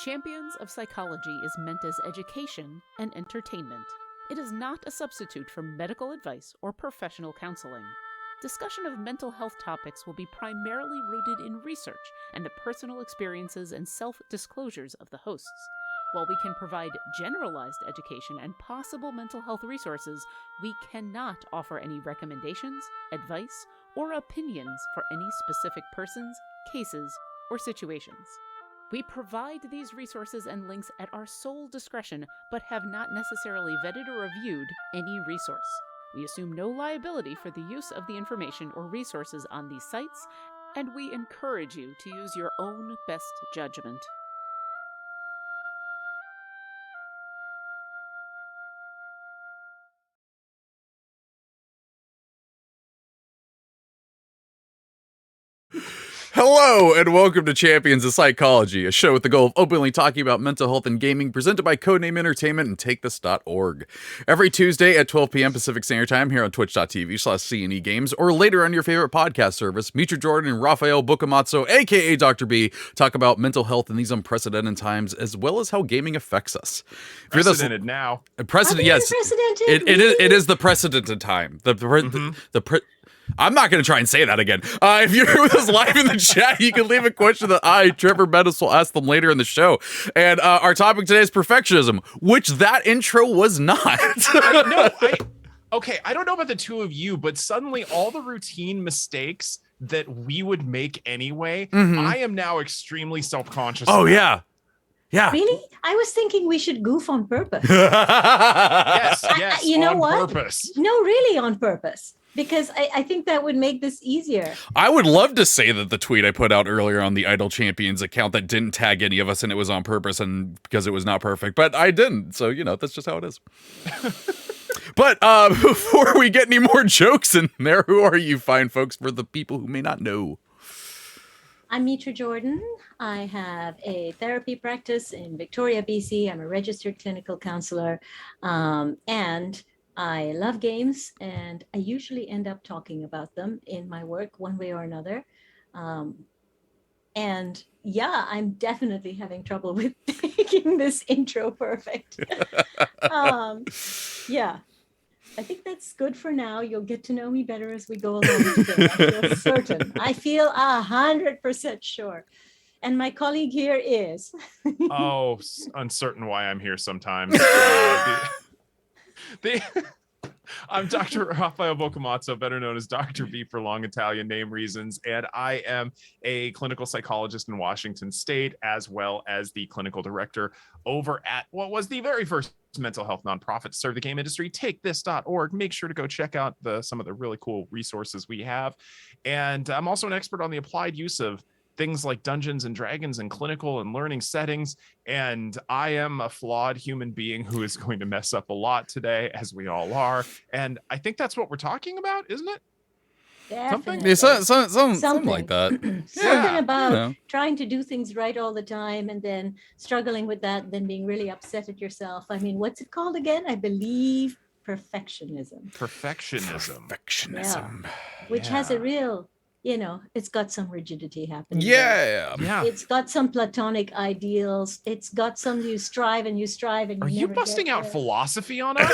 Champions of Psychology is meant as education and entertainment. It is not a substitute for medical advice or professional counseling. Discussion of mental health topics will be primarily rooted in research and the personal experiences and self-disclosures of the hosts. While we can provide generalized education and possible mental health resources, we cannot offer any recommendations, advice, or opinions for any specific persons, cases, or situations. We provide these resources and links at our sole discretion, but have not necessarily vetted or reviewed any resource. We assume no liability for the use of the information or resources on these sites, and we encourage you to use your own best judgment. Hello, and welcome to Champions of Psychology, a show with the goal of openly talking about mental health and gaming, presented by Codename Entertainment and TakeThis.org. Every Tuesday at 12 p.m. Pacific Standard Time here on twitch.tv/CNE Games, or later on your favorite podcast service, Mitra Jordan and Raffael Boccamazzo, aka Dr. B, talk about mental health in these unprecedented times, as well as how gaming affects us. Precedented now. Precedent, yes. It is the precedented time. I'm not going to try and say that again. If you're here with us live in the chat, you can leave a question that Treavor Bettis, will ask them later in the show. And our topic today is perfectionism, which that intro was not. I don't know about the two of you, but suddenly all the routine mistakes that we would make anyway, I am now extremely self-conscious. Oh, yeah. Yeah. Really? I was thinking we should goof on purpose. Yes. You know on what? Purpose. No, really on purpose. Because I think that would make this easier. I would love to say that the tweet I put out earlier on the Idle Champions account that didn't tag any of us and it was on purpose and because it was not perfect, but I didn't. So, that's just how it is. But before we get any more jokes in there, who are you fine folks for the people who may not know? I'm Mitra Jordan. I have a therapy practice in Victoria, BC. I'm a registered clinical counselor. And I love games, and I usually end up talking about them in my work one way or another. And yeah, I'm definitely having trouble with making this intro perfect. Yeah, I think that's good for now. You'll get to know me better as we go along today. I feel certain. I feel 100% sure. And my colleague here is. Uncertain why I'm here sometimes. I'm Dr. Raffael Boccamazzo, better known as Dr. B for long Italian name reasons, and I am a clinical psychologist in Washington State, as well as the clinical director over at what was the very first mental health nonprofit to serve the game industry, TakeThis.org. Make sure to go check out some of the really cool resources we have. And I'm also an expert on the applied use of things like Dungeons and Dragons and clinical and learning settings. And I am a flawed human being who is going to mess up a lot today, as we all are. And I think that's what we're talking about, isn't it? Definitely. Something like that. Something about trying to do things right all the time and then struggling with that, and then being really upset at yourself. I mean, what's it called again? I believe perfectionism. Perfectionism. Yeah. Which has a real... it's got some rigidity happening. Yeah. It's got some platonic ideals. It's got some you strive and you Are you busting out philosophy on us?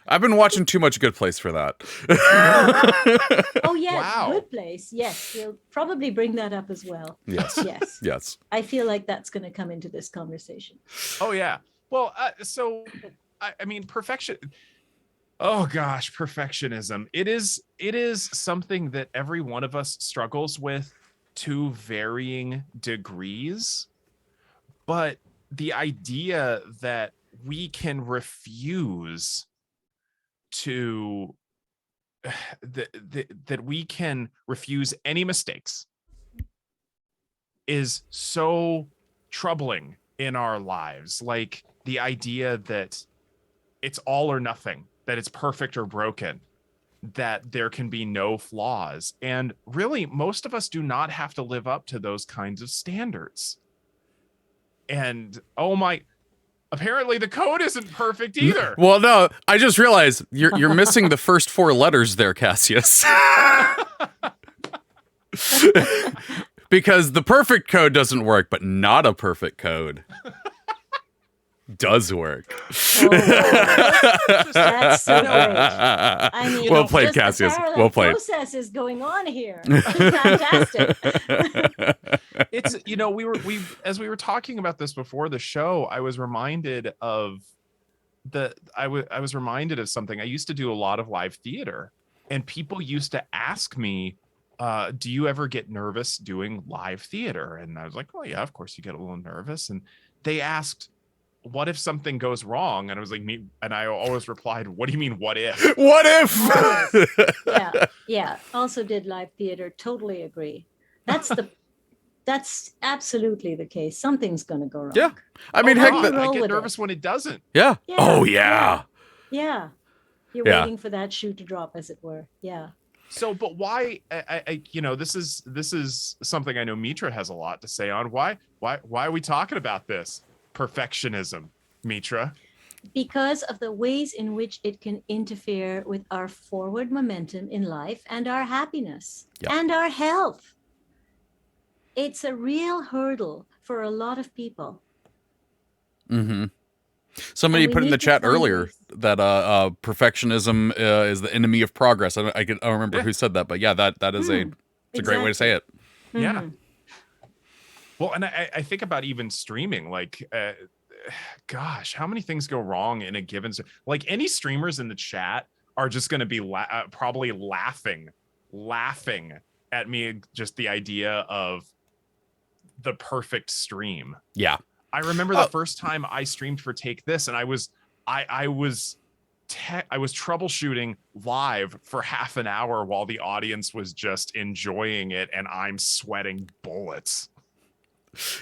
I've been watching too much Good Place for that. Oh, yes. Wow. Good Place. Yes. We'll probably bring that up as well. Yes. Yes. I feel like that's going to come into this conversation. Oh, yeah. Well, perfection. Oh gosh, perfectionism. It is something that every one of us struggles with to varying degrees. But the idea that we can refuse to that we can refuse any mistakes is so troubling in our lives. Like the idea that it's all or nothing, that it's perfect or broken, that there can be no flaws. And really, most of us do not have to live up to those kinds of standards. And apparently the code isn't perfect either. Well, no, I just realized you're missing the first four letters there, Cassius. Because the perfect code doesn't work, but not a perfect code does work. Oh, that's so great. I mean, well played, just the Cassius. parallel Well played. process is going on here. Fantastic. It's, as we were talking about this before the show, I was reminded of I was reminded of something. I used to do a lot of live theater, and people used to ask me, do you ever get nervous doing live theater? And I was like, oh yeah, of course you get a little nervous. And they asked, what if something goes wrong? And I was like, me, and I always replied, what do you mean, what if? What if? Yeah. Also did live theater. Totally agree. That's absolutely the case. Something's going to go wrong. Yeah. I mean, heck, God, I get nervous when it doesn't. Yeah. Yeah, Oh yeah. Yeah. You're Yeah. waiting for that shoe to drop, as it were. Yeah. So, but why? This is something I know Mitra has a lot to say on. Why are we talking about this? Perfectionism, Mitra. Because of the ways in which it can interfere with our forward momentum in life and our happiness and our health. It's a real hurdle for a lot of people. Mm-hmm. Somebody put in the chat earlier that perfectionism is the enemy of progress. I don't remember who said that, but yeah, that is it's a great way to say it. Yeah. Mm-hmm. Well, and I think about even streaming, like, gosh, how many things go wrong in a given, like any streamers in the chat are just going to be probably laughing at me, just the idea of the perfect stream. Yeah. I remember the first time I streamed for Take This, and I was troubleshooting live for half an hour while the audience was just enjoying it, and I'm sweating bullets.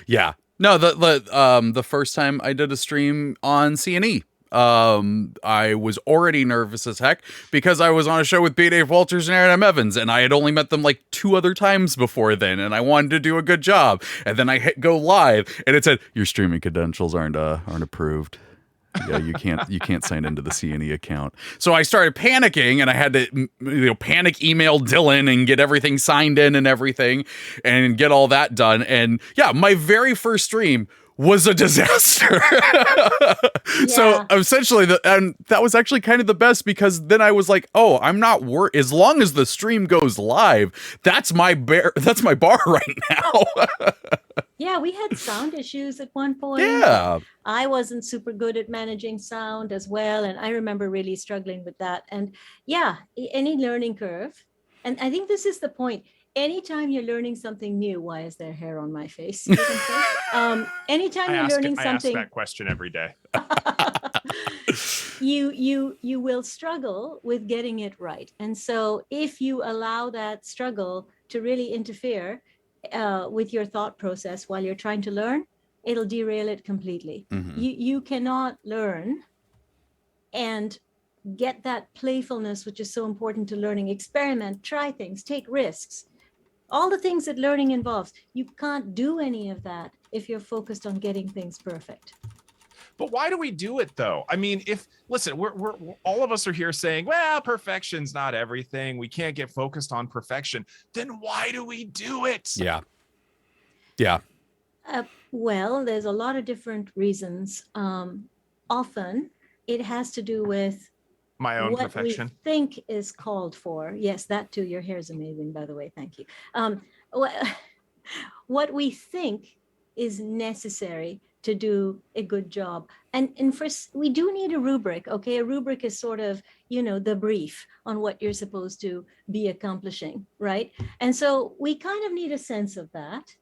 Yeah. No, the first time I did a stream on C&E, I was already nervous as heck because I was on a show with B. Dave Walters and Aaron M. Evans, and I had only met them like 2 other times before then, and I wanted to do a good job. And then I hit go live, and it said your streaming credentials aren't approved. Yeah, you can't sign into the C&E account. So I started panicking, and I had to panic email Dylan and get everything signed in and everything, and get all that done. And yeah, my very first stream was a disaster. So essentially, and that was actually kind of the best, because then I was like, oh, I'm not worried. As long as the stream goes live, that's my bar right now. Yeah, we had sound issues at one point. Yeah. I wasn't super good at managing sound as well. And I remember really struggling with that. And yeah, any learning curve. And I think this is the point. Anytime you're learning something new, why is there hair on my face? Anytime you're learning something, I ask that question every day. you will struggle with getting it right. And so if you allow that struggle to really interfere with your thought process while you're trying to learn, it'll derail it completely. Mm-hmm. You cannot learn and get that playfulness, which is so important to learning. Experiment, try things, take risks. All the things that learning involves. You can't do any of that if you're focused on getting things perfect. But why do we do it though? I mean, listen, we're all of us are here saying, well, perfection's not everything. We can't get focused on perfection. Then why do we do it? Yeah. Yeah. Well, there's a lot of different reasons. Often it has to do with my own what perfection. we think is called for. Yes, that too. Your hair is amazing, by the way. Thank you. What we think is necessary to do a good job. And first, we do need a rubric, okay? A rubric is sort of, the brief on what you're supposed to be accomplishing, right? And so we kind of need a sense of that.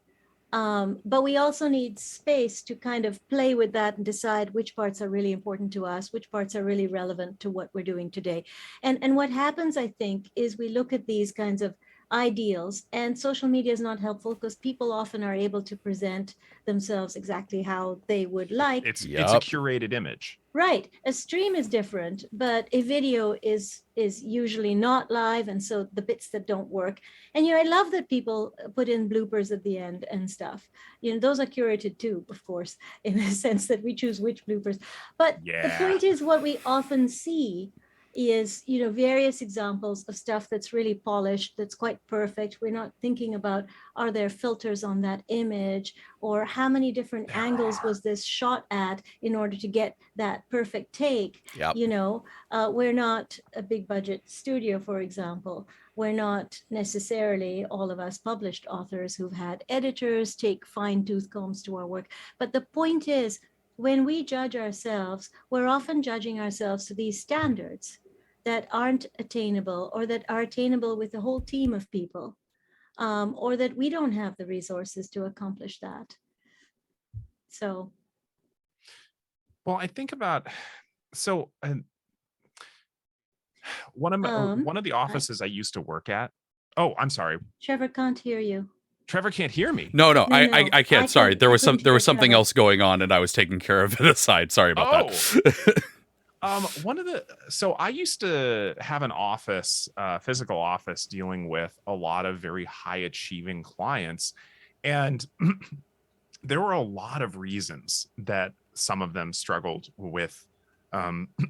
But we also need space to kind of play with that and decide which parts are really important to us, which parts are really relevant to what we're doing today. And what happens, I think, is we look at these kinds of ideals, and social media is not helpful because people often are able to present themselves exactly how they would like. It's a curated image. Right. A stream is different, but a video is usually not live. And so the bits that don't work. And, I love that people put in bloopers at the end and stuff. Those are curated too, of course, in the sense that we choose which bloopers. But the point is, what we often see is, various examples of stuff that's really polished, that's quite perfect. We're not thinking about, are there filters on that image, or how many different angles was this shot at in order to get that perfect take? Yep. We're not a big budget studio, for example. We're not necessarily, all of us published authors, who've had editors take fine-tooth combs to our work. But the point is, when we judge ourselves, we're often judging ourselves to these standards that aren't attainable, or that are attainable with a whole team of people, or that we don't have the resources to accomplish that. So. Well, I think about, so one of the offices I used to work at. Oh, I'm sorry. Trevor can't hear you. Trevor can't hear me. No, I can't. Sorry, there was something else going on, and I was taking care of it aside. Sorry about that. So I used to have an office, physical office, dealing with a lot of very high achieving clients, and there were a lot of reasons that some of them struggled with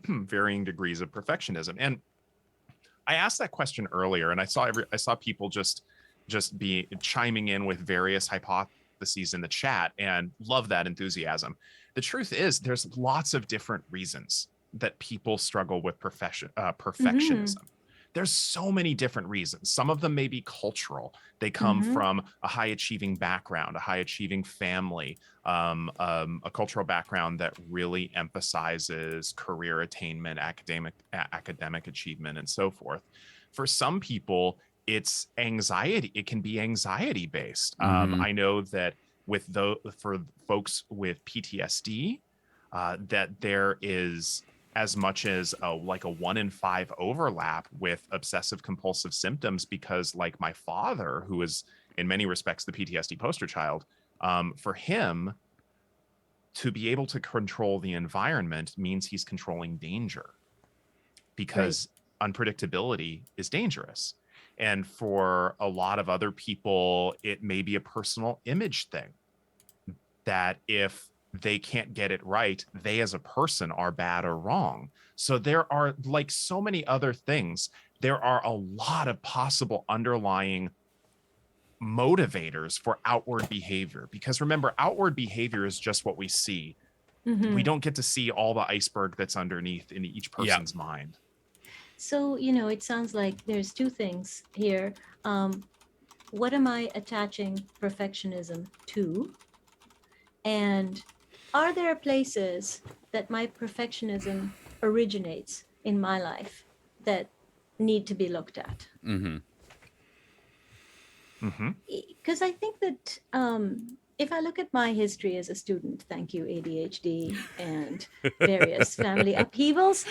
varying degrees of perfectionism. And I asked that question earlier, and I saw people just be chiming in with various hypotheses in the chat, and love that enthusiasm. The truth is, there's lots of different reasons that people struggle with perfectionism. Mm-hmm. There's so many different reasons. Some of them may be cultural. They come mm-hmm. from a high achieving background, a high achieving family, a cultural background that really emphasizes career attainment, academic achievement, and so forth. For some people, it's anxiety. It can be anxiety based. Mm-hmm. I know that for folks with PTSD, that there is as much as like a 1 in 5 overlap with obsessive compulsive symptoms, because like my father, who is in many respects the PTSD poster child, for him to be able to control the environment means he's controlling danger, because unpredictability is dangerous. And for a lot of other people, it may be a personal image thing, that if they can't get it right, they as a person are bad or wrong. So there are, like so many other things, there are a lot of possible underlying motivators for outward behavior. Because remember, outward behavior is just what we see. Mm-hmm. We don't get to see all the iceberg that's underneath in each person's mind. So, it sounds like there's two things here. What am I attaching perfectionism to? And are there places that my perfectionism originates in my life that need to be looked at? Mm-hmm. Mm-hmm. Because I think that if I look at my history as a student, thank you, ADHD and various family upheavals,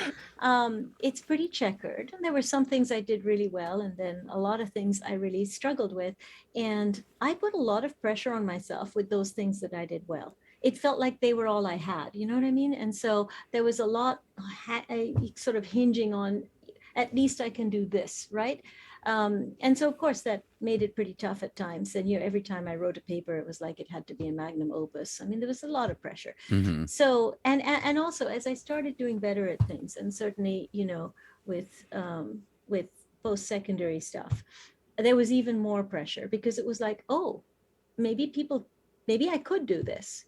it's pretty checkered. And there were some things I did really well, and then a lot of things I really struggled with. And I put a lot of pressure on myself with those things that I did well. It felt like they were all I had, you know what I mean? And so there was a lot sort of hinging on, at least I can do this, right? And so, of course, that made it pretty tough at times. And every time I wrote a paper, it was like it had to be a magnum opus. I mean, there was a lot of pressure. Mm-hmm. So, and also, as I started doing better at things, and certainly, with post-secondary stuff, there was even more pressure, because it was like, oh, maybe I could do this,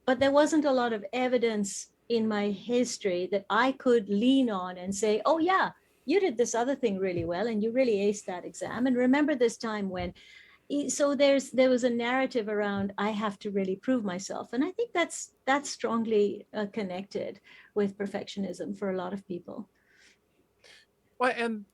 but there wasn't a lot of evidence in my history that I could lean on and say, oh, yeah, you did this other thing really well, and you really aced that exam. And remember this time when, so there was a narrative around, I have to really prove myself. And I think that's strongly connected with perfectionism for a lot of people. Well, and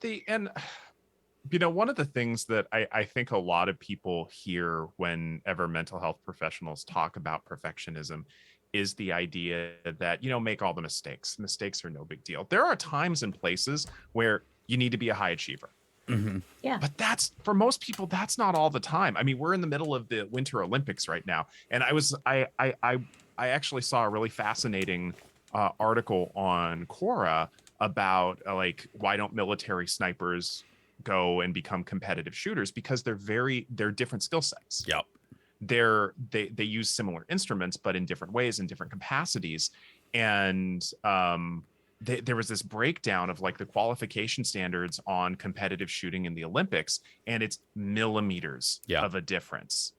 one of the things that I think a lot of people hear whenever mental health professionals talk about perfectionism is the idea that, make all the mistakes. Mistakes are no big deal. There are times and places where you need to be a high achiever. Mm-hmm. Yeah. But for most people, that's not all the time. I mean, we're in the middle of the Winter Olympics right now. And I actually saw a really fascinating article on Quora about why don't military snipers go and become competitive shooters? Because they're different skill sets. Yep. They use similar instruments, but in different ways, in different capacities. And there was this breakdown of like the qualification standards on competitive shooting in the Olympics, and it's millimeters of a difference.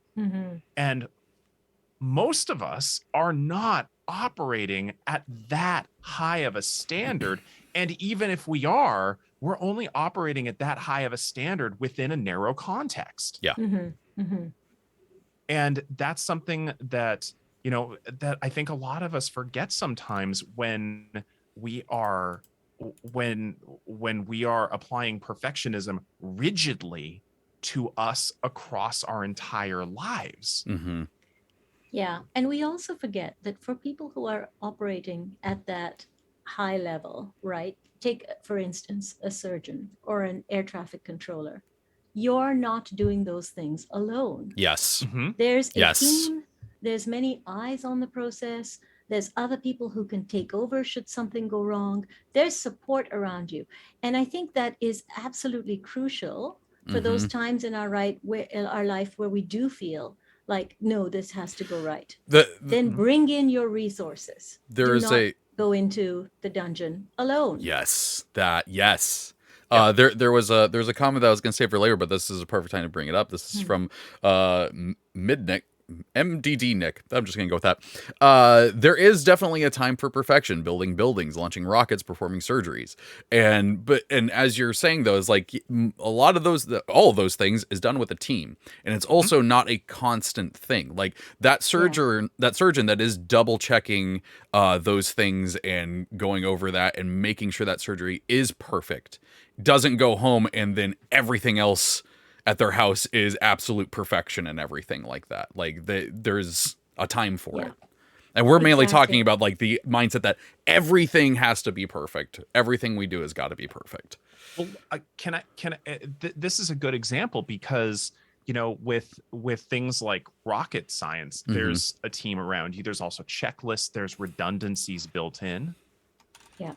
And most of us are not operating at that high of a standard. And even if we are, we're only operating at that high of a standard within a narrow context. And that's something that, you know, that I think a lot of us forget sometimes when we are applying perfectionism rigidly to us across our entire lives. Yeah. And we also forget that for people who are operating at that high level, right? Take, for instance, a surgeon or an air traffic controller. You're not doing those things alone. Yes. There's a team, there's many eyes on the process. There's other people who can take over should something go wrong. There's support around you. And I think that is absolutely crucial for those times in our life where we do feel like, no, this has to go right. Then bring in your resources. Do not go into the dungeon alone. Yes. There was a comment that I was going to say for later, but this is a perfect time to bring it up. This is from Midnick. MDD Nick. I'm just going to go with that. There is definitely a time for perfection, building buildings, launching rockets, performing surgeries. And as you're saying, though, is like a lot of all of those things is done with a team. And it's also not a constant thing. Like that surgeon that is double checking those things and going over that and making sure that surgery is perfect doesn't go home and then everything else at their house is absolute perfection and everything like that. Like there's a time for it. And we're mainly talking about like the mindset that everything has to be perfect. Everything we do has got to be perfect. Well, this is a good example because, you know, with things like rocket science, there's a team around you. There's also checklists. There's redundancies built in. Yeah.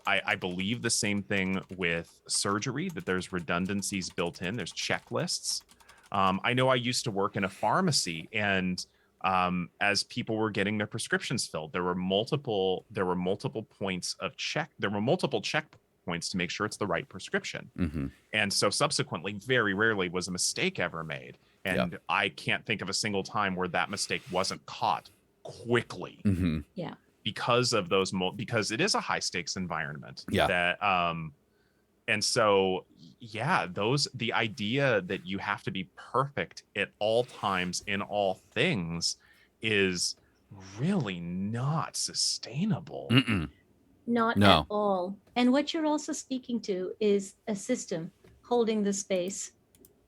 I believe the same thing with surgery, that there's redundancies built in. There's checklists. I know I used to work in a pharmacy, and as people were getting their prescriptions filled, there were multiple points of check. There were multiple checkpoints to make sure it's the right prescription. And so subsequently, very rarely was a mistake ever made. And I can't think of a single time where that mistake wasn't caught quickly. Yeah. Because of those, because it is a high stakes environment. And so, the idea that you have to be perfect at all times in all things is really not sustainable. Not at all. And what you're also speaking to is a system holding the space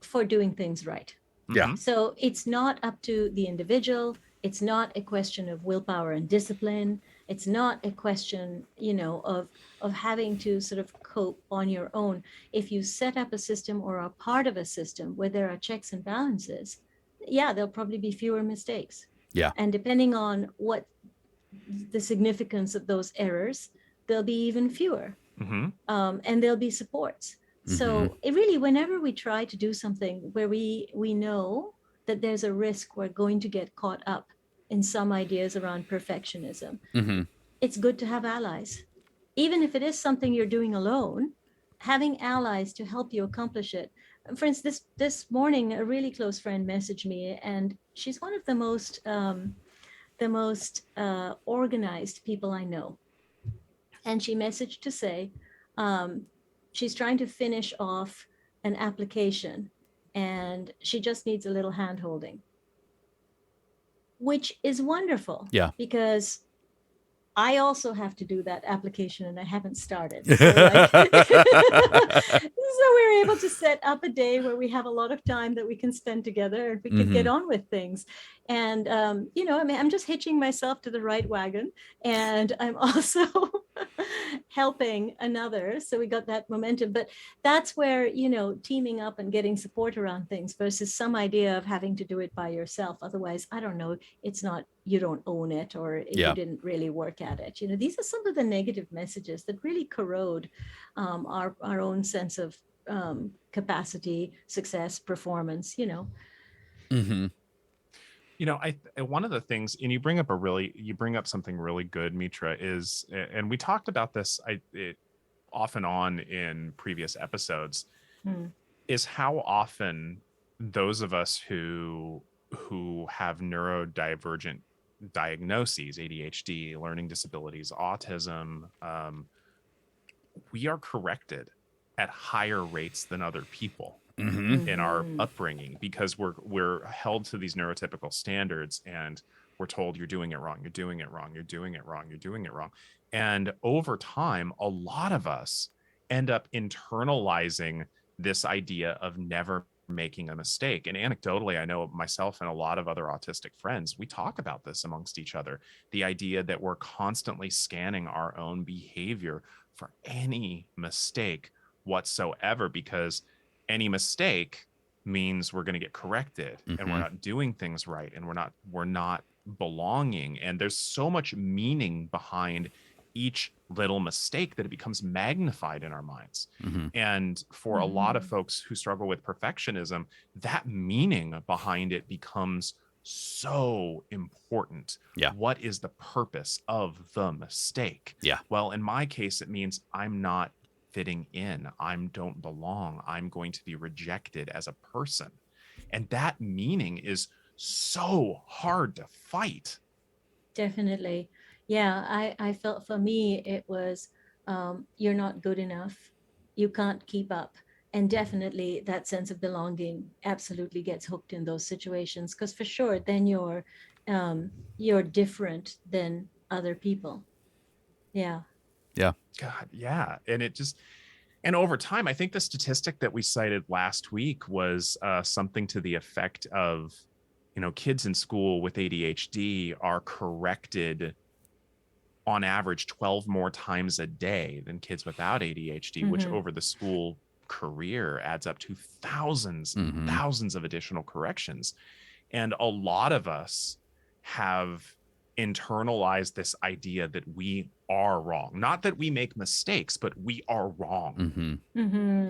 for doing things right. So it's not up to the individual. It's not a question of willpower and discipline. It's not a question, you know, of having to sort of cope on your own. If you set up a system or are part of a system where there are checks and balances, there'll probably be fewer mistakes. And depending on what the significance of those errors, there'll be even fewer. And there'll be supports. So it really, whenever we try to do something where we know that there's a risk we're going to get caught up in some ideas around perfectionism, it's good to have allies. Even if it is something you're doing alone, having allies to help you accomplish it. For instance, this morning, a really close friend messaged me, and she's one of the most organized people I know. And she messaged to say, she's trying to finish off an application and she just needs a little hand holding, which is wonderful. Because I also have to do that application and I haven't started. So, so we're able to set up a day where we have a lot of time that we can spend together and we can get on with things. And, you know, I mean, I'm just hitching myself to the right wagon, and I'm also helping another. So we got that momentum. But that's where, you know, teaming up and getting support around things versus some idea of having to do it by yourself. Otherwise, I don't know, it's not, you don't own it, or you didn't really work at it. You know, these are some of the negative messages that really corrode our own sense of capacity, success, performance, you know. One of the things, and you bring up something really good, Mitra, is, and we talked about this off and on in previous episodes, is how often those of us who have neurodivergent diagnoses, ADHD, learning disabilities, autism, we are corrected at higher rates than other people. In our upbringing, because we're held to these neurotypical standards, and we're told you're doing it wrong, you're doing it wrong, you're doing it wrong, you're doing it wrong. And over time, a lot of us end up internalizing this idea of never making a mistake. And anecdotally, I know myself and a lot of other autistic friends, we talk about this amongst each other, the idea that we're constantly scanning our own behavior for any mistake whatsoever, because any mistake means we're going to get corrected, and we're not doing things right, and we're not belonging. And there's so much meaning behind each little mistake that it becomes magnified in our minds. And for a lot of folks who struggle with perfectionism, that meaning behind it becomes so important. What is the purpose of the mistake? Well, in my case, it means I'm not fitting in. I don't belong. I'm going to be rejected as a person. And that meaning is so hard to fight. Definitely. Yeah, I felt for me, it was, you're not good enough. You can't keep up. And definitely that sense of belonging absolutely gets hooked in those situations, because for sure, then you're different than other people. Yeah. God, yeah. And over time, I think the statistic that we cited last week was something to the effect of, kids in school with ADHD are corrected on average 12 more times a day than kids without ADHD, which over the school career adds up to thousands and thousands of additional corrections. And a lot of us have internalized this idea that we are wrong. Not that we make mistakes, but we are wrong.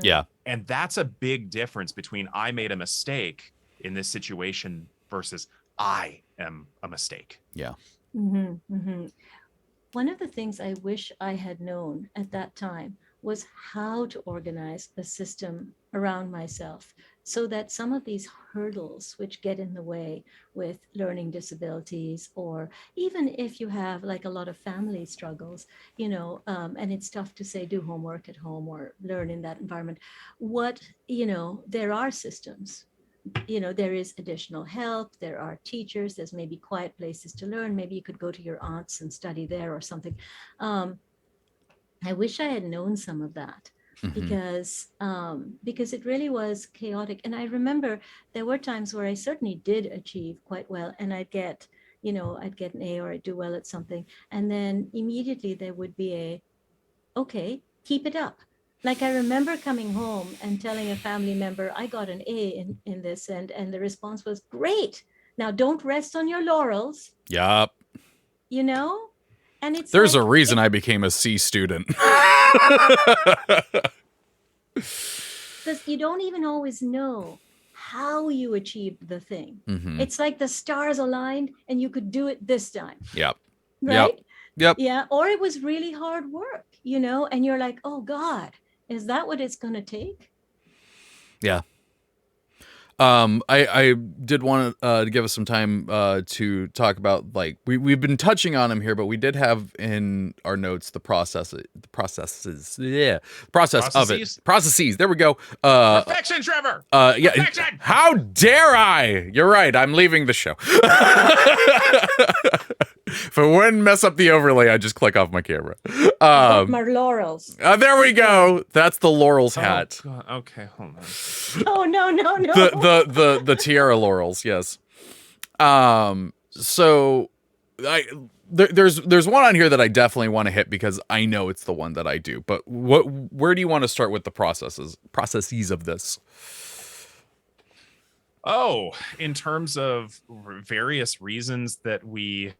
Yeah. And that's a big difference between I made a mistake in this situation versus I am a mistake. Yeah. One of the things I wish I had known at that time was how to organize a system around myself, so that some of these hurdles which get in the way with learning disabilities, or even if you have like a lot of family struggles, and it's tough to say do homework at home or learn in that environment, there are systems. There is additional help, there are teachers, there's maybe quiet places to learn, maybe you could go to your aunts and study there or something. I wish I had known some of that, because it really was chaotic. And I remember there were times where I certainly did achieve quite well, and I'd get an A, or I'd do well at something, and then immediately there would be okay, keep it up. Like I remember coming home and telling a family member, I got an A in this, and the response was, great. Now don't rest on your laurels. Yup. And it's There's a reason I became a C student. Because you don't even always know how you achieved the thing. It's like the stars aligned and you could do it this time. Yep. Right? Yep. Yeah. Or it was really hard work, and you're like, oh God, is that what it's going to take? Yeah. I did want to give us some time to talk about, like, we've been touching on them here, but we did have in our notes the processes of it. Processes. There we go. Perfection, Treavor. Yeah. Perfection. How dare I? You're right. I'm leaving the show. If I wouldn't mess up the overlay, I just click off my camera. My laurels. There we go. That's the laurels hat. Oh, God. Okay, hold on. Oh no. The tiara laurels, yes. So there's one on here that I definitely want to hit because I know it's the one that I do. But where do you want to start with the processes of this? Oh, in terms of various reasons that we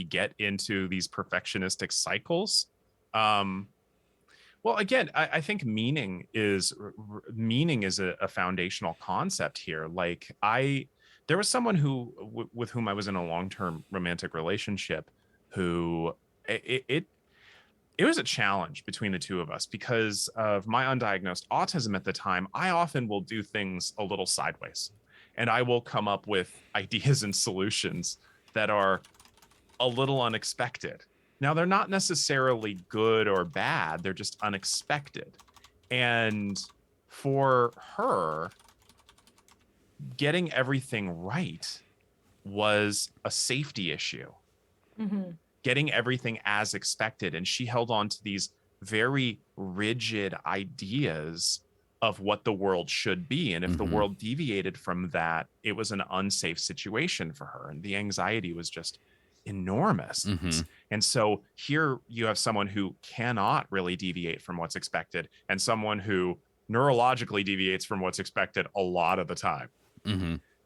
get into these perfectionistic cycles. Well, again, I think meaning is a foundational concept here. Like there was someone who with whom I was in a long-term romantic relationship who it was a challenge between the two of us because of my undiagnosed autism at the time. I often will do things a little sideways, and I will come up with ideas and solutions that are a little unexpected. Now, they're not necessarily good or bad, they're just unexpected. And for her, getting everything right was a safety issue. Mm-hmm. Getting everything as expected. And she held on to these very rigid ideas of what the world should be. And if the world deviated from that, it was an unsafe situation for her. And the anxiety was just enormous. And so here you have someone who cannot really deviate from what's expected, and someone who neurologically deviates from what's expected a lot of the time.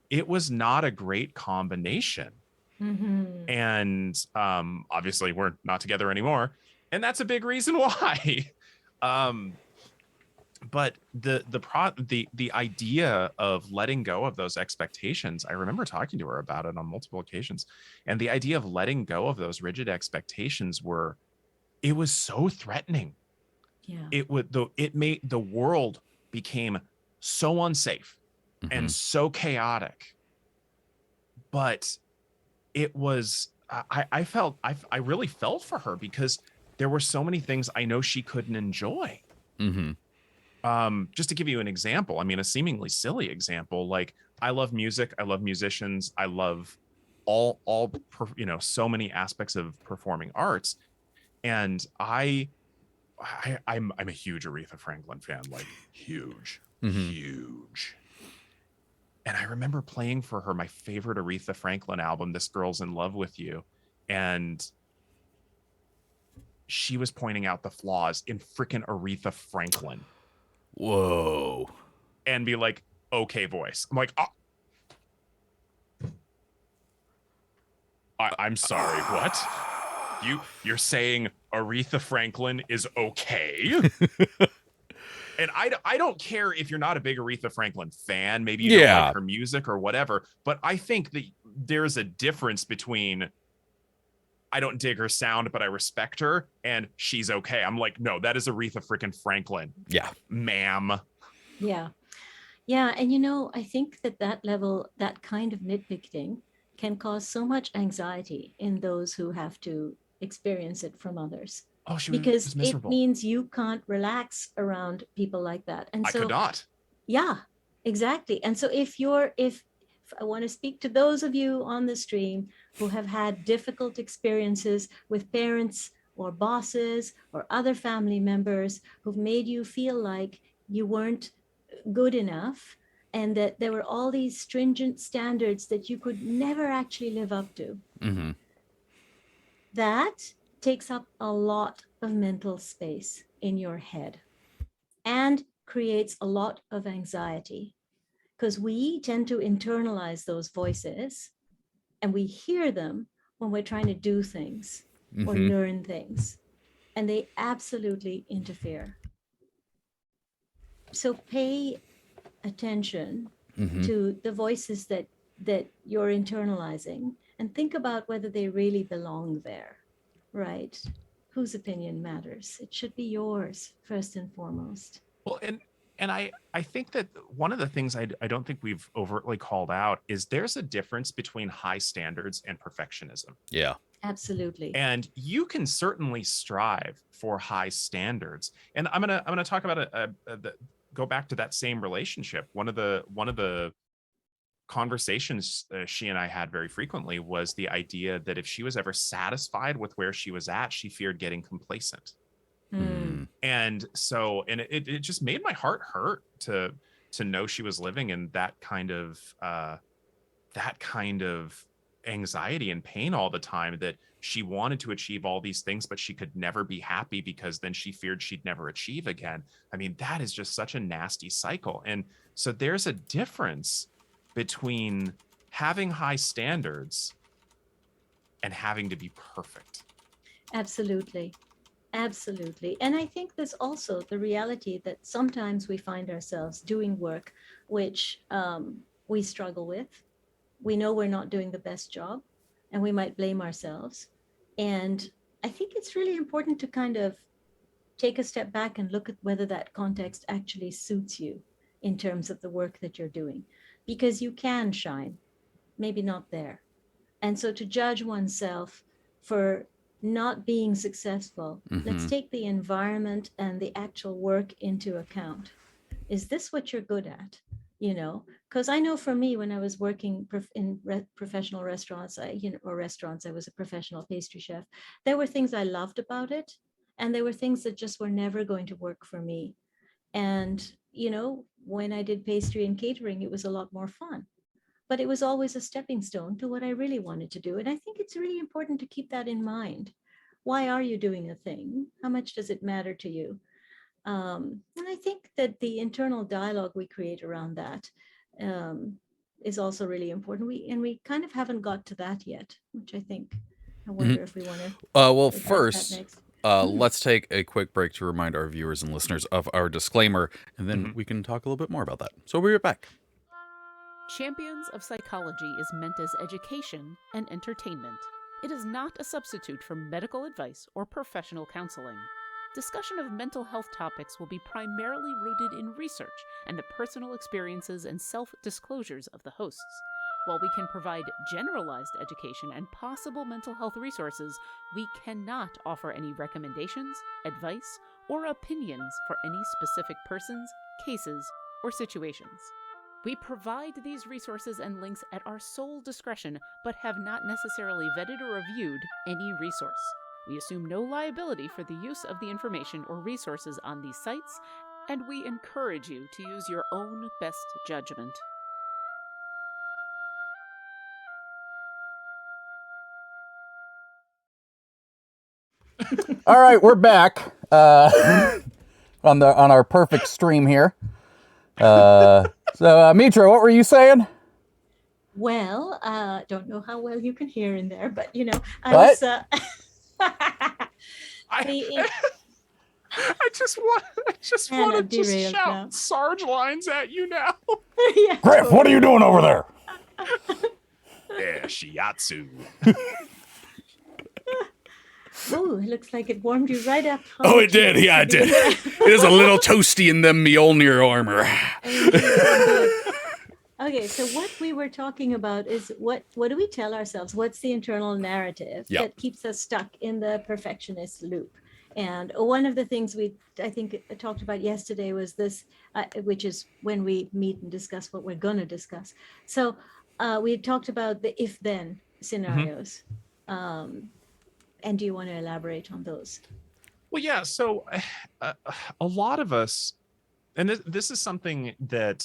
It was not a great combination. And obviously we're not together anymore, and that's a big reason why. But the idea of letting go of those expectations, I remember talking to her about it on multiple occasions, and the idea of letting go of those rigid expectations it was so threatening. Yeah. It made the world became so unsafe and so chaotic. But it was, I really felt for her because there were so many things I know she couldn't enjoy. Just to give you an example, I mean, a seemingly silly example, like I love music, I love musicians, I love so many aspects of performing arts, and I'm a huge Aretha Franklin fan, like huge. And I remember playing for her my favorite Aretha Franklin album, This Girl's in Love with You, and she was pointing out the flaws in freaking Aretha Franklin. Whoa. And be like, okay, voice. I'm like, I'm sorry, what? You're saying Aretha Franklin is okay? And I don't care if you're not a big Aretha Franklin fan, maybe you don't like her music or whatever, but I think that there's a difference between I don't dig her sound, but I respect her, and she's okay. I'm like, no, that is Aretha freaking Franklin. Yeah. Ma'am. Yeah. Yeah. And I think that level, that kind of nitpicking can cause so much anxiety in those who have to experience it from others. Oh, she because was miserable. It means you can't relax around people like that. And I so could not. Yeah, exactly. And so if I want to speak to those of you on the stream who have had difficult experiences with parents or bosses or other family members who've made you feel like you weren't good enough, and that there were all these stringent standards that you could never actually live up to, that takes up a lot of mental space in your head and creates a lot of anxiety, because we tend to internalize those voices and we hear them when we're trying to do things or learn things, and they absolutely interfere. So pay attention to the voices that you're internalizing, and think about whether they really belong there, right? Whose opinion matters? It should be yours first and foremost. Well, and I think that one of the things I don't think we've overtly called out is there's a difference between high standards and perfectionism. Yeah. Absolutely. And you can certainly strive for high standards. And I'm gonna talk about go back to that same relationship. One of the conversations she and I had very frequently was the idea that if she was ever satisfied with where she was at, she feared getting complacent. And so, and it just made my heart hurt to know she was living in that kind of anxiety and pain all the time, that she wanted to achieve all these things, but she could never be happy because then she feared she'd never achieve again. I mean, that is just such a nasty cycle. And so there's a difference between having high standards and having to be perfect. Absolutely. Absolutely. And I think there's also the reality that sometimes we find ourselves doing work which we struggle with, we know we're not doing the best job, and we might blame ourselves. And I think it's really important to kind of take a step back and look at whether that context actually suits you in terms of the work that you're doing, because you can shine, maybe not there. And so to judge oneself for not being successful, let's take the environment and the actual work into account. Is this what you're good at? You know, because I know for me, when I was working in professional restaurants, I was a professional pastry chef. There were things I loved about it, and there were things that just were never going to work for me. And, you know, when I did pastry and catering, it was a lot more fun, but it was always a stepping stone to what I really wanted to do. And I think it's really important to keep that in mind. Why are you doing a thing? How much does it matter to you? And I think that the internal dialogue we create around that is also really important. We kind of haven't got to that yet, which I think, I wonder if we want to. Well, first, let's take a quick break to remind our viewers and listeners of our disclaimer, and then we can talk a little bit more about that. So we'll be right back. Champions of Psychology is meant as education and entertainment. It is not a substitute for medical advice or professional counseling. Discussion of mental health topics will be primarily rooted in research and the personal experiences and self-disclosures of the hosts. While we can provide generalized education and possible mental health resources, we cannot offer any recommendations, advice, or opinions for any specific persons, cases, or situations. We provide these resources and links at our sole discretion, but have not necessarily vetted or reviewed any resource. We assume no liability for the use of the information or resources on these sites, and we encourage you to use your own best judgment. All right, we're back on our perfect stream here. So, Mitra, what were you saying? Well, don't know how well you can hear in there, but you know, I just want to shout now. Sarge lines at you now. Yeah, Griff, totally. What are you doing over there? Yeah, shiatsu. Oh, it looks like it warmed you right up. Oh, it did. Yeah, it did. It is a little toasty in the Mjolnir armor. Okay, so what we were talking about is what do we tell ourselves? What's the internal narrative that keeps us stuck in the perfectionist loop? And one of the things I think talked about yesterday was this, which is when we meet and discuss what we're going to discuss. So we talked about the if-then scenarios. And do you want to elaborate on those? Well, yeah. So a lot of us, and this is something that,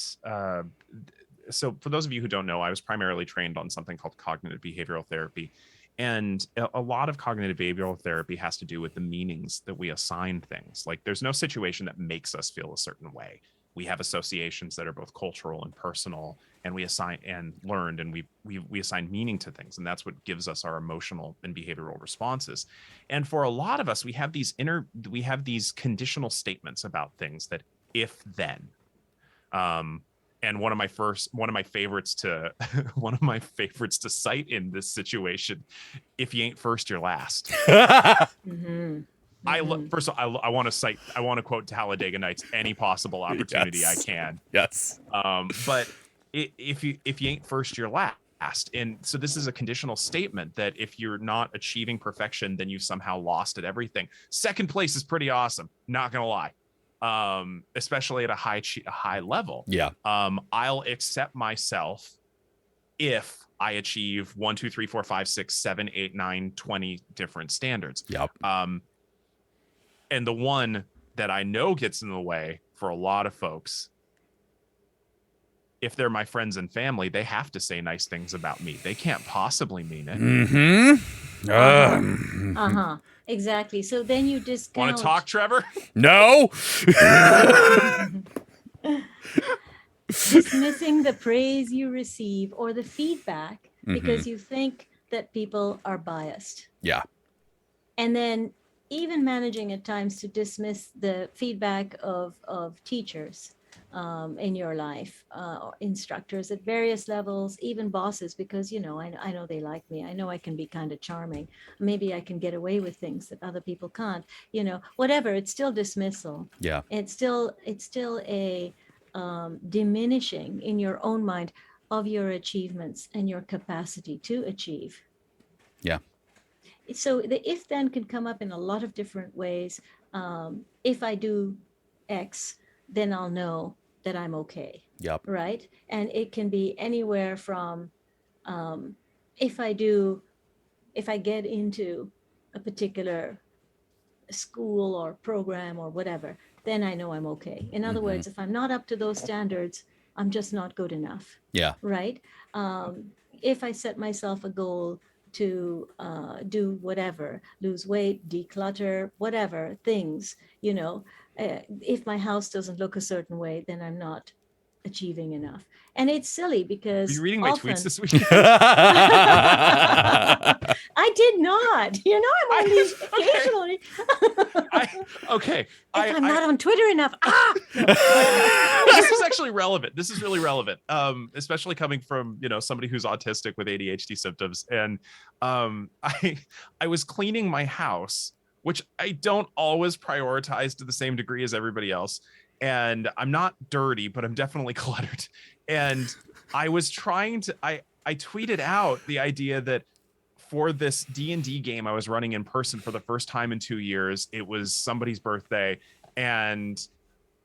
so for those of you who don't know, I was primarily trained on something called cognitive behavioral therapy. And a lot of cognitive behavioral therapy has to do with the meanings that we assign things. Like there's no situation that makes us feel a certain way. We have associations that are both cultural and personal, and we assign and learned, and we assign meaning to things, and that's what gives us our emotional and behavioral responses. And for a lot of us, we have these conditional statements about things that if then. And one of my favorites to cite in this situation, if you ain't first, you're last. First of all, I want to quote Talladega Nights any possible opportunity I can. Yes. But if you ain't first, you're last. And so this is a conditional statement that if you're not achieving perfection, then you've somehow lost at everything. Second place is pretty awesome. Not gonna lie. Especially at a high level. Yeah. I'll accept myself if I achieve 1, 2, 3, 4, 5, 6, 7, 8, 9, 20 different standards. Yep. And the one that I know gets in the way for a lot of folks, if they're my friends and family, they have to say nice things about me. They can't possibly mean it. Exactly. So then you discount. Want to talk, Treavor? No. Dismissing the praise you receive or the feedback because you think that people are biased. Yeah. And then even managing at times to dismiss the feedback of teachers in your life, instructors at various levels, even bosses, because, I know they like me. I know I can be kind of charming. Maybe I can get away with things that other people can't, whatever. It's still dismissal. Yeah. It's still a diminishing in your own mind of your achievements and your capacity to achieve. Yeah. So the if then can come up in a lot of different ways. If I do X, then I'll know that I'm okay. Yep. Right. And it can be anywhere from if I get into a particular school or program or whatever, then I know I'm okay. In other words, if I'm not up to those standards, I'm just not good enough. Yeah. Right. If I set myself a goal to do whatever, lose weight, declutter, whatever things, if my house doesn't look a certain way, then I'm not achieving enough. And it's silly Are because you reading my tweets this week? I did not. I'm only occasionally. Okay. I'm not on Twitter enough. This is actually relevant. This is really relevant, especially coming from somebody who's autistic with ADHD symptoms. And I was cleaning my house, which I don't always prioritize to the same degree as everybody else. And I'm not dirty, but I'm definitely cluttered. And I was trying to. I tweeted out the idea that for this D&D game I was running in person for the first time in 2 years, it was somebody's birthday, and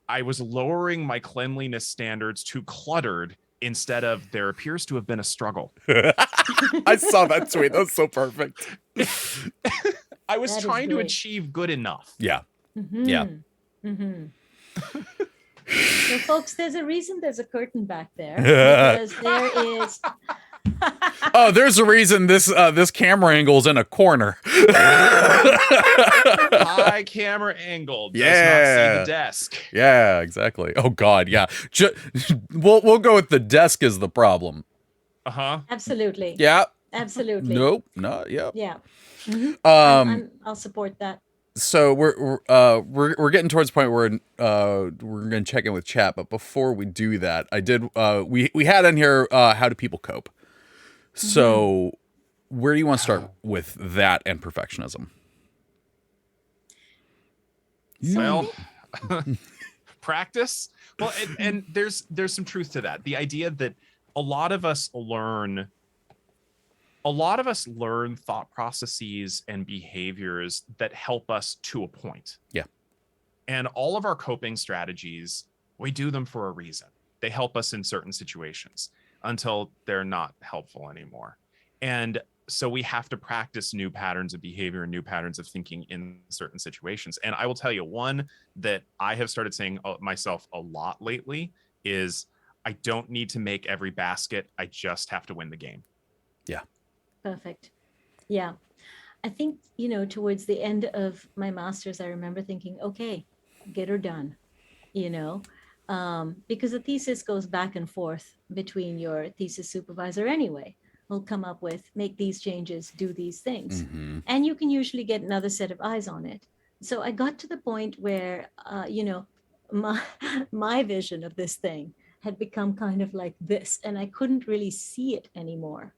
I was lowering my cleanliness standards to cluttered instead of there appears to have been a struggle. I saw that tweet. That was so perfect. I was trying to achieve good enough. Yeah. Mm-hmm. Yeah. Mm-hmm. So, folks, there's a reason there's a curtain back there, because there is. Oh, there's a reason this camera angle's in a corner. High camera angle does not see the desk. Yeah, exactly. Oh God, yeah. We'll go with the desk as the problem. Absolutely. Yeah. Absolutely. Nope. Not. Yep. Yeah. Mm-hmm. I'll support that. So we're getting towards the point where we're going to check in with chat, but before we do that, I did we had in here how do people cope. So where do you want to start with that and perfectionism? Well, practice. Well, and there's some truth to that. The idea that a lot of us learn thought processes and behaviors that help us to a point. Yeah. And all of our coping strategies, we do them for a reason. They help us in certain situations until they're not helpful anymore. And so we have to practice new patterns of behavior and new patterns of thinking in certain situations. And I will tell you, one that I have started saying myself a lot lately is I don't need to make every basket. I just have to win the game. Yeah. Perfect. Yeah. I think, towards the end of my master's, I remember thinking, okay, get her done, because the thesis goes back and forth between your thesis supervisor anyway. We'll come up with, make these changes, do these things. Mm-hmm. And you can usually get another set of eyes on it. So I got to the point where, my vision of this thing had become kind of like this, and I couldn't really see it anymore.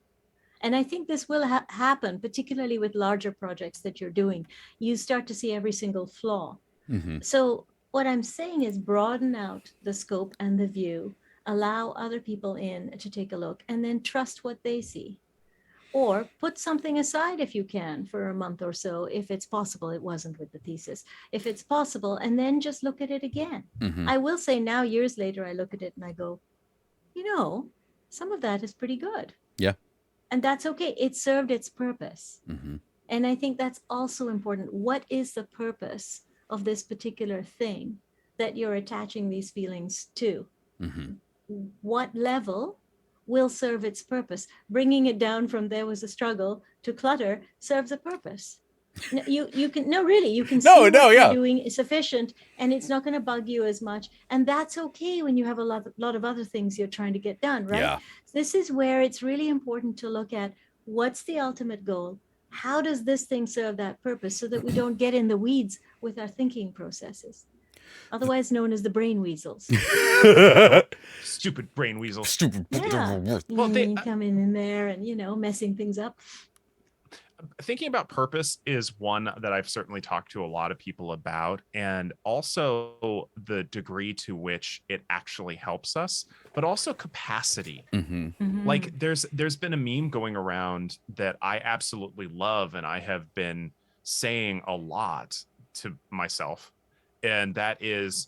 And I think this will happen, particularly with larger projects that you're doing. You start to see every single flaw. Mm-hmm. So what I'm saying is broaden out the scope and the view, allow other people in to take a look, and then trust what they see. Or put something aside if you can for a month or so, if it's possible. It wasn't with the thesis. If it's possible, and then just look at it again. Mm-hmm. I will say now, years later, I look at it and I go, some of that is pretty good. Yeah. And that's okay. It served its purpose. Mm-hmm. And I think that's also important. What is the purpose of this particular thing that you're attaching these feelings to? Mm-hmm. What level will serve its purpose? Bringing it down from there was a struggle to clutter serves a purpose. You can see what you're doing is sufficient, and it's not going to bug you as much, and that's okay when you have a lot of other things you're trying to get done, right? Yeah. This is where it's really important to look at what's the ultimate goal. How does this thing serve that purpose, so that we don't get in the weeds with our thinking processes? otherwise known as the brain weasels. Stupid brain weasels. Stupid. Yeah. Well, they coming in there and, messing things up. thinking about purpose is one that I've certainly talked to a lot of people about, and also the degree to which it actually helps us, but also capacity. Like there's been a meme going around that I absolutely love, and I have been saying a lot to myself, and that is,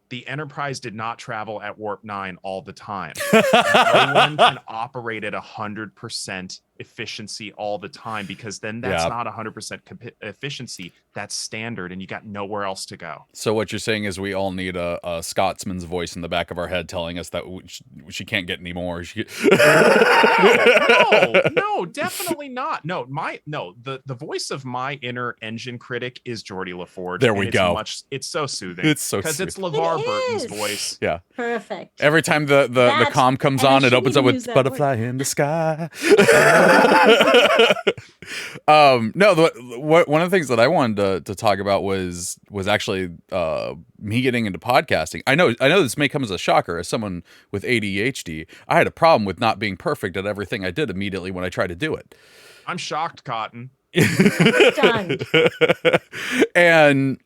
the Enterprise did not travel at warp 9 all the time. No one can operate at 100% efficiency all the time, because then that's not 100% efficiency. That's standard, and you got nowhere else to go. So what you're saying is we all need a Scotsman's voice in the back of our head telling us that she can't get any more. No, definitely not. No, the voice of my inner engine critic is Geordie LaForge. There we go. It's so soothing. It's so because it's soothing. LeVar Burton's voice. Yeah. Perfect. Every time the comm comes on, it opens up with butterfly in the sky. No, one of the things that I wanted to talk about was actually me getting into podcasting. I know this may come as a shocker as someone with ADHD. I had a problem with not being perfect at everything I did immediately when I tried to do it. I'm shocked, Cotton. Stunned. And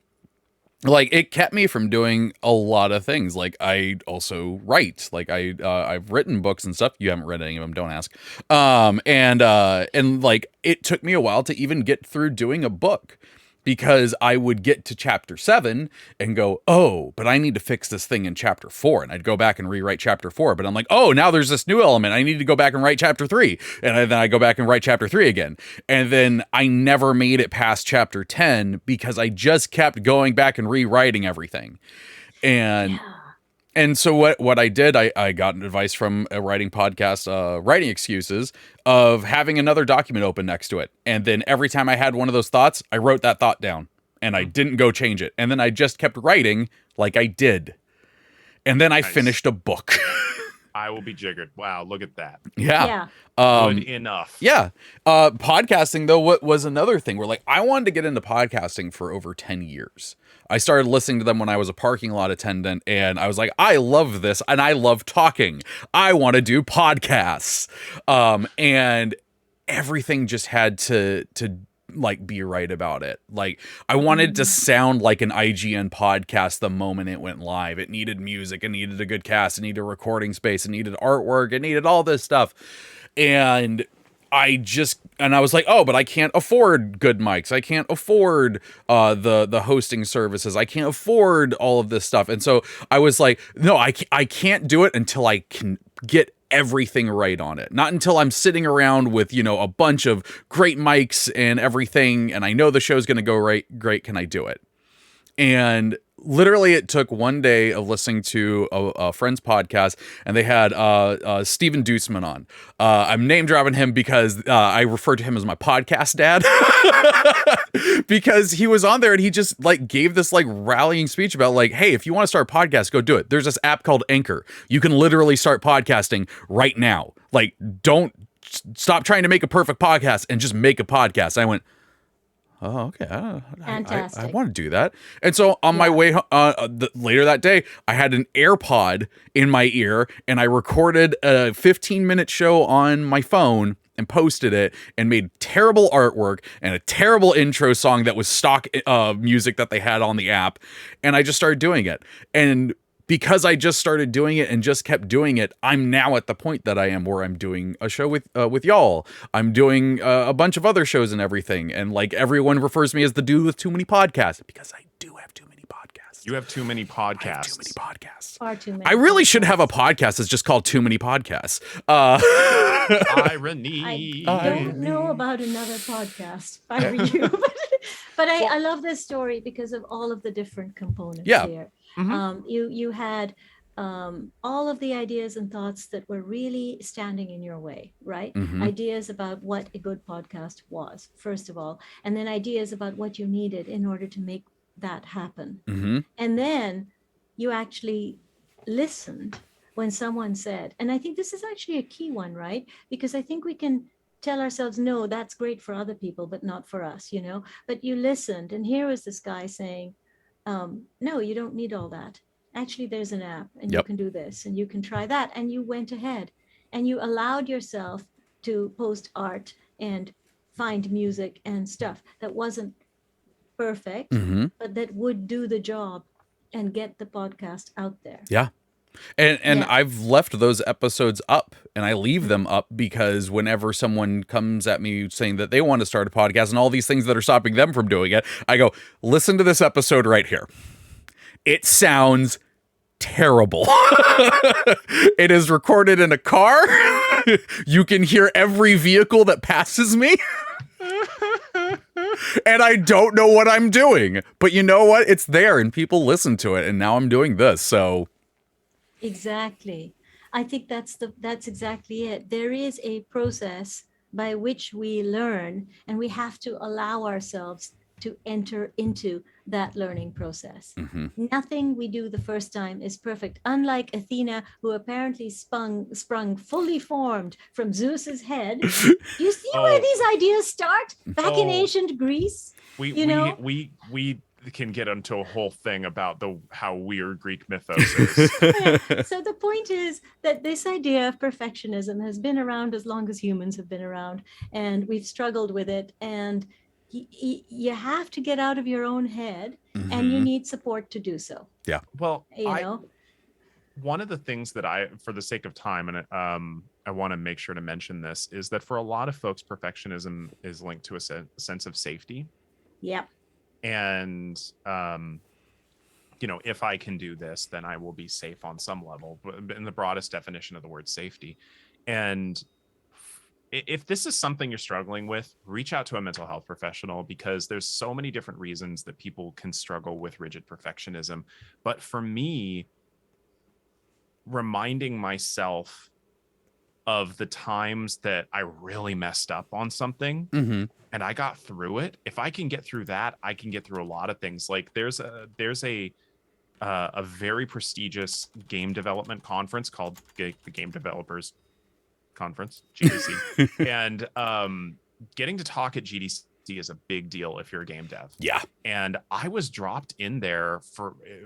like, it kept me from doing a lot of things. Like, I also write. Like, I've written books and stuff. You haven't read any of them, don't ask. And like, it took me a while to even get through doing a book, because I would get to chapter 7 and go, oh, but I need to fix this thing in chapter 4. And I'd go back and rewrite chapter 4. But I'm like, oh, now there's this new element. I need to go back and write chapter 3. And then I go back and write chapter 3 again. And then I never made it past chapter 10 because I just kept going back and rewriting everything. And so what I did, I got advice from a writing podcast, Writing Excuses, of having another document open next to it. And then every time I had one of those thoughts, I wrote that thought down, and I didn't go change it. And then I just kept writing like I did. And then I finished a book. I will be jiggered. Wow, look at that. Yeah. Good enough. Yeah. Podcasting, though, what was another thing where, like, I wanted to get into podcasting for over 10 years. I started listening to them when I was a parking lot attendant, and I was like, I love this, and I love talking. I want to do podcasts. And everything just had to like be right about it. Like, I wanted to sound like an IGN podcast the moment it went live. It needed music, it needed a good cast, it needed a recording space, it needed artwork, it needed all this stuff. And I was like, oh, but I can't afford good mics. I can't afford the hosting services. I can't afford all of this stuff. And so I was like, no, I can't do it until I can get everything right on it. Not until I'm sitting around with, a bunch of great mics and everything, and I know the show's going to go great, can I do it? And literally, it took one day of listening to a friend's podcast, and they had Steven Dusman on. I'm name dropping him because I refer to him as my podcast dad, because he was on there and he just like gave this like rallying speech about like, hey, if you want to start a podcast, go do it. There's this app called Anchor. You can literally start podcasting right now. Like, don't stop trying to make a perfect podcast and just make a podcast. I went, oh, okay. Fantastic. I want to do that. And so on my way later that day, I had an AirPod in my ear, and I recorded a 15-minute show on my phone and posted it, and made terrible artwork and a terrible intro song that was stock music that they had on the app. And I just started doing it. And because I just started doing it and just kept doing it, I'm now at the point that I am where I'm doing a show with y'all. I'm doing a bunch of other shows and everything. And like, everyone refers me as the dude with too many podcasts, because I do have too many podcasts. You have too many podcasts. I have too many podcasts. Far too many. I really should have a podcast that's just called Too Many Podcasts. Irony. I don't know about another podcast if I were you. But I love this story because of all of the different components here. Mm-hmm. You had all of the ideas and thoughts that were really standing in your way, right? Mm-hmm. Ideas about what a good podcast was, first of all, and then ideas about what you needed in order to make that happen. Mm-hmm. And then you actually listened when someone said, and I think this is actually a key one, right? Because I think we can tell ourselves, no, that's great for other people, but not for us, But you listened, and here was this guy saying, No, you don't need all that. Actually, there's an app and you Yep. can do this and you can try that. And you went ahead and you allowed yourself to post art and find music and stuff that wasn't perfect, Mm-hmm. but that would do the job and get the podcast out there. Yeah. And Yeah. I've left those episodes up, and I leave them up because whenever someone comes at me saying that they want to start a podcast and all these things that are stopping them from doing it, I go, listen to this episode right here. It sounds terrible. It is recorded in a car. You can hear every vehicle that passes me. And I don't know what I'm doing. But you know what? It's there and people listen to it. And now I'm doing this. So Exactly. I think that's exactly it. There is a process by which we learn, and we have to allow ourselves to enter into that learning process. mm-hmm. Nothing we do the first time is perfect. Unlike Athena, who apparently sprung fully formed from Zeus's head. You see where these ideas start? Back in ancient Greece. We can get into a whole thing about how weird Greek mythos is. So the point is that this idea of perfectionism has been around as long as humans have been around, and we've struggled with it. And you have to get out of your own head, and you need support to do so. Yeah. Well, You know, one of the things that for the sake of time, and I want to make sure to mention this, is that for a lot of folks, perfectionism is linked to a sense of safety. Yep. And if I can do this, then I will be safe on some level, but in the broadest definition of the word safety. And if this is something you're struggling with, reach out to a mental health professional, because there's so many different reasons that people can struggle with rigid perfectionism. But for me, reminding myself of the times that I really messed up on something, Mm-hmm. and I got through it. If I can get through that, I can get through a lot of things. Like there's a very prestigious game development conference called the Game Developers Conference, GDC. And getting to talk at GDC is a big deal if you're a game dev. Yeah. And I was dropped in there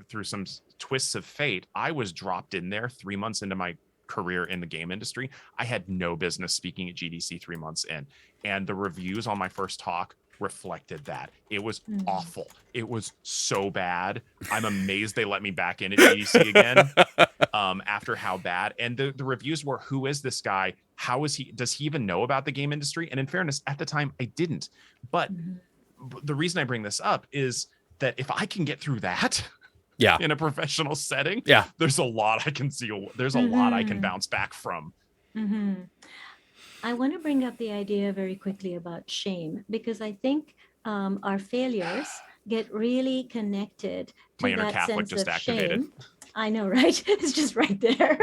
through some twists of fate. I was dropped in there 3 months into my career in the game industry. I had no business speaking at GDC 3 months in, and the reviews on my first talk reflected that. It was awful. It was so bad. I'm amazed they let me back in at GDC again after how bad. And the reviews were, who is this guy? How is he? Does he even know about the game industry? And in fairness, at the time, I didn't. But the reason I bring this up is that if I can get through that, yeah, in a professional setting, yeah, there's a lot I can see. There's a lot I can bounce back from. I want to bring up the idea very quickly about shame, because I think our failures get really connected to My inner that Catholic sense just of activated. shame. I know, right? It's just right there.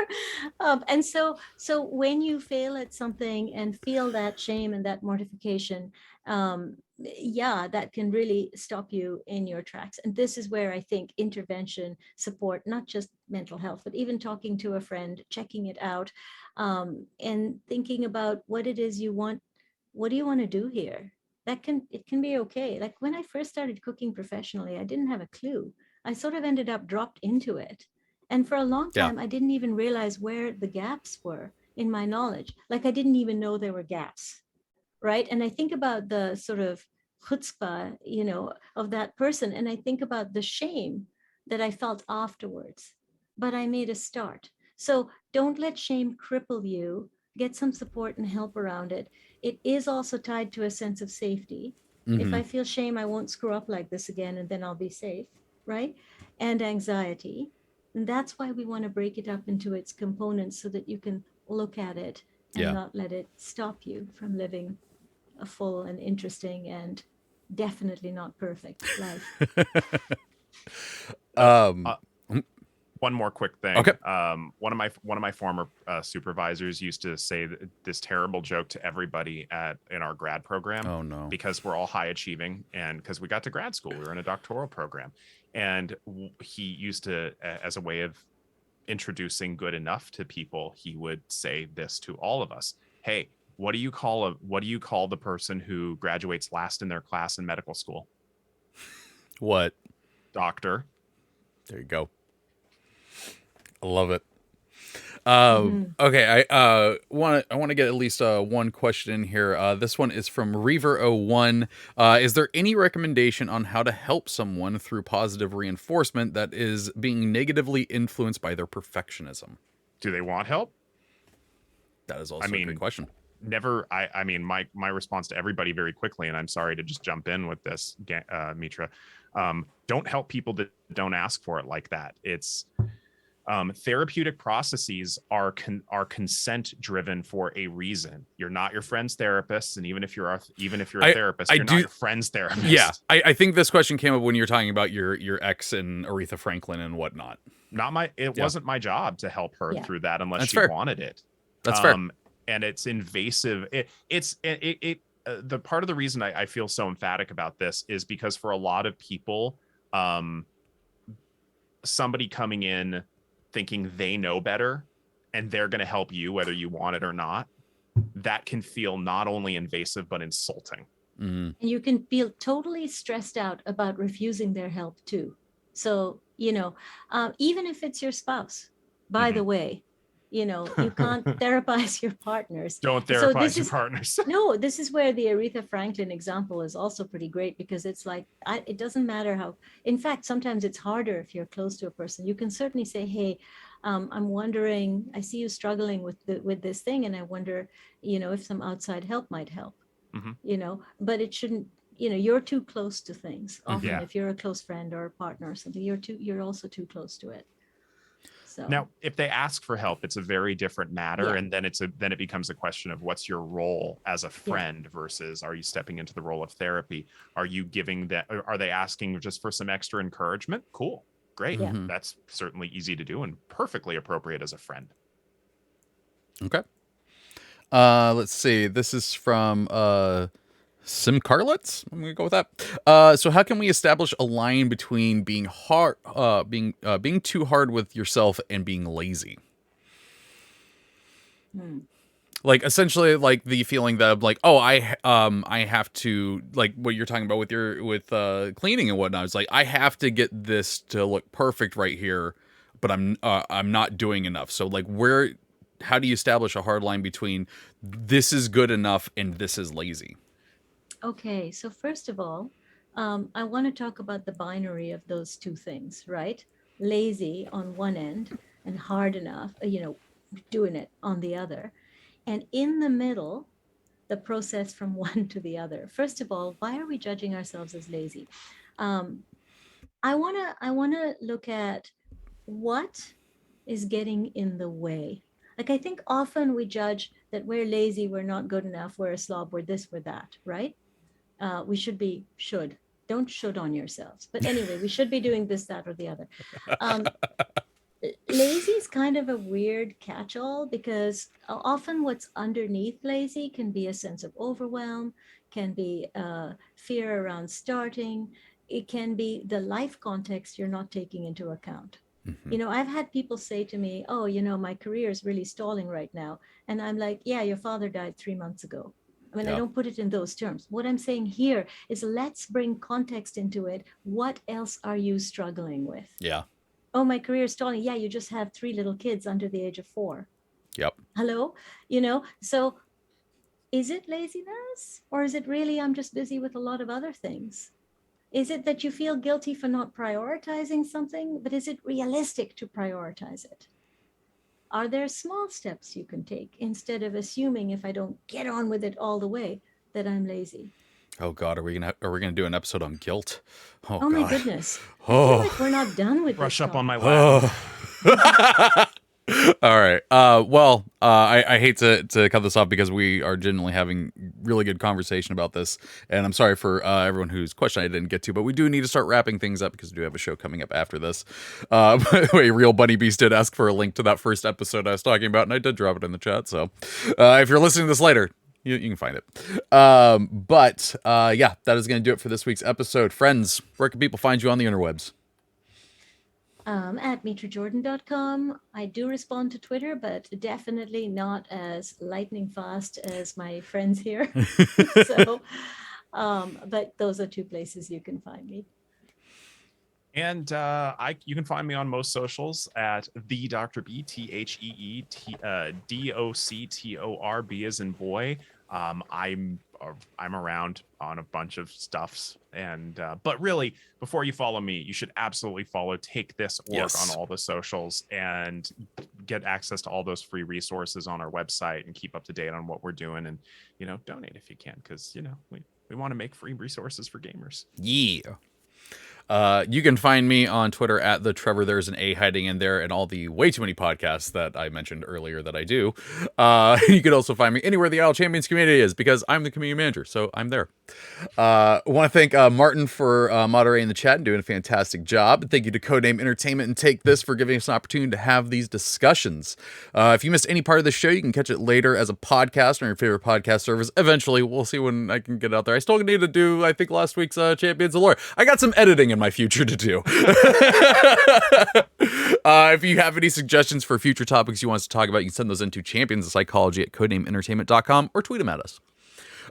And so when you fail at something and feel that shame and that mortification, that can really stop you in your tracks. And this is where I think intervention, support, not just mental health, but even talking to a friend, checking it out, and thinking about what it is you want. What do you want to do here? It can be okay. Like when I first started cooking professionally, I didn't have a clue. I sort of ended up dropped into it. And for a long time, I didn't even realize where the gaps were in my knowledge. Like I didn't even know there were gaps, right? And I think about the sort of chutzpah, of that person. And I think about the shame that I felt afterwards, but I made a start. So don't let shame cripple you. Get some support and help around it. It is also tied to a sense of safety. If I feel shame, I won't screw up like this again, and then I'll be safe, right? And anxiety. And that's why we want to break it up into its components so that you can look at it and not let it stop you from living a full and interesting and definitely not perfect life. One more quick thing. Okay. One of my former supervisors used to say this terrible joke to everybody in our grad program. Oh no! Because we're all high achieving, and because we got to grad school, we were in a doctoral program, and he used to, as a way of introducing good enough to people, he would say this to all of us: "Hey, what do you call the person who graduates last in their class in medical school?" What? Doctor. There you go. I love it. Mhm. Okay, I want to get at least one question in here. This one is from Reaver01. Is there any recommendation on how to help someone through positive reinforcement that is being negatively influenced by their perfectionism? Do they want help? That is also a good question. Never. I mean, my response to everybody very quickly, and I'm sorry to just jump in with this, Mitra. Don't help people that don't ask for it like that. It's therapeutic processes are consent driven for a reason. You're not your friend's therapist, and even if you're a therapist, you're not your friend's therapist. Yeah, I think this question came up when you're talking about your ex and Aretha Franklin and whatnot. It wasn't my job to help her through that unless she wanted it. That's fair. And it's invasive. The part of the reason I feel so emphatic about this is because for a lot of people, somebody coming in thinking they know better and they're going to help you whether you want it or not, that can feel not only invasive but insulting. And you can feel totally stressed out about refusing their help too. So, even if it's your spouse, by the way, you can't therapize your partners. Don't therapize your partners. No, this is where the Aretha Franklin example is also pretty great, because it's like, it doesn't matter how, in fact, sometimes it's harder if you're close to a person. You can certainly say, hey, I'm wondering, I see you struggling with this thing, and I wonder, if some outside help might help, but it shouldn't, you're too close to things. Often if you're a close friend or a partner or something, you're also too close to it. So. Now, if they ask for help, it's a very different matter, and then it becomes a question of what's your role as a friend versus are you stepping into the role of therapy? Are you giving that? Are they asking just for some extra encouragement? Cool, great. That's certainly easy to do and perfectly appropriate as a friend. Okay. Let's see. This is from Sim Carlets. I'm gonna go with that. So how can we establish a line between being being too hard with yourself and being lazy? Like essentially, like the feeling that like, oh, I have to, like what you're talking about with cleaning and whatnot. It's like I have to get this to look perfect right here, but I'm not doing enough. So like how do you establish a hard line between this is good enough and this is lazy? Okay, so first of all, I want to talk about the binary of those two things, right? Lazy on one end and hard enough, doing it on the other. And in the middle, the process from one to the other. First of all, why are we judging ourselves as lazy? I wanna look at what is getting in the way. Like, I think often we judge that we're lazy, we're not good enough, we're a slob, we're this, we're that, right? We should. Don't should on yourselves. But anyway, we should be doing this, that, or the other. Lazy is kind of a weird catch-all, because often what's underneath lazy can be a sense of overwhelm, can be fear around starting. It can be the life context you're not taking into account. I've had people say to me, oh, my career is really stalling right now. And I'm like, yeah, your father died 3 months ago. I mean, I don't put it in those terms. What I'm saying here is, let's bring context into it. What else are you struggling with? Yeah. Oh, my career is stalling. Yeah, you just have 3 little kids under the age of 4. Yep. Hello? So is it laziness, or is it really I'm just busy with a lot of other things? Is it that you feel guilty for not prioritizing something, but is it realistic to prioritize it? Are there small steps you can take instead of assuming if I don't get on with it all the way that I'm lazy? Oh God, are we gonna do an episode on guilt? Oh God. My goodness. I feel like we're not done with Brush this up on my topic. Latin. All right. I hate to cut this off because we are genuinely having really good conversation about this, and I'm sorry for everyone whose question I didn't get to, but we do need to start wrapping things up because we do have a show coming up after this. By the way, Real Bunny Beast did ask for a link to that first episode I was talking about, and I did drop it in the chat. So if you're listening to this later, you can find it. Yeah, that is going to do it for this week's episode. Friends, where can people find you on the interwebs? At mitrajordan.com. I do respond to Twitter, but definitely not as lightning fast as my friends here. So, but those are 2 places you can find me. And you can find me on most socials at the Dr. B, TheeDoctorB, as in boy. I'm around on a bunch of stuffs, and but really, before you follow me, you should absolutely follow Take This Org on all the socials and get access to all those free resources on our website and keep up to date on what we're doing, and donate if you can, because we want to make free resources for gamers. Yeah. You can find me on Twitter at the Treavor. There's an A hiding in there, and all the way too many podcasts that I mentioned earlier that I do. You can also find me anywhere the Isle Champions community is, because I'm the community manager, so I'm there. I want to thank Martin for moderating the chat and doing a fantastic job. And thank you to Codename Entertainment and Take This for giving us an opportunity to have these discussions. If you missed any part of the show, you can catch it later as a podcast on your favorite podcast service. Eventually, we'll see when I can get out there. I still need to do, I think, last week's Champions of Lore. I got some editing in my future to do. If you have any suggestions for future topics you want us to talk about, you can send those into championsofpsychology@codenameentertainment.com or tweet them at us.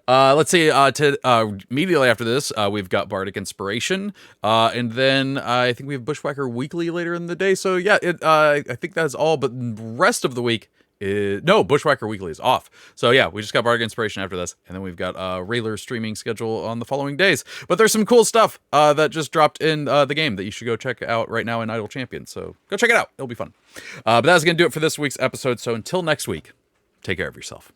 Let's see, immediately after this, we've got Bardic Inspiration, and then I think we have Bushwhacker Weekly later in the day. So yeah, I think that's all, but the rest of the week no, Bushwhacker Weekly is off. So yeah, we just got Bardic Inspiration after this, and then we've got Railer streaming schedule on the following days. But there's some cool stuff that just dropped in the game that you should go check out right now in Idle Champions. So go check it out. It'll be fun. But that's going to do it for this week's episode. So until next week, take care of yourself.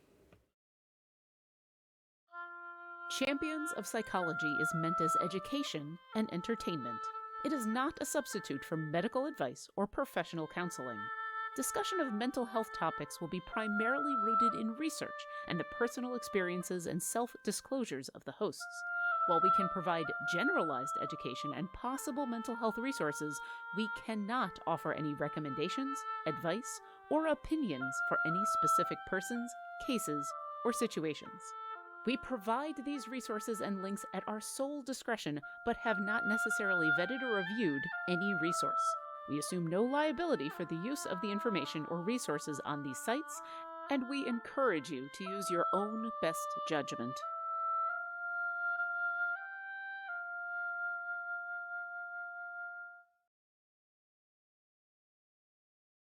Champions of Psychology is meant as education and entertainment. It is not a substitute for medical advice or professional counseling. Discussion of mental health topics will be primarily rooted in research and the personal experiences and self-disclosures of the hosts. While we can provide generalized education and possible mental health resources, we cannot offer any recommendations, advice, or opinions for any specific persons, cases, or situations. We provide these resources and links at our sole discretion, but have not necessarily vetted or reviewed any resource. We assume no liability for the use of the information or resources on these sites, and we encourage you to use your own best judgment.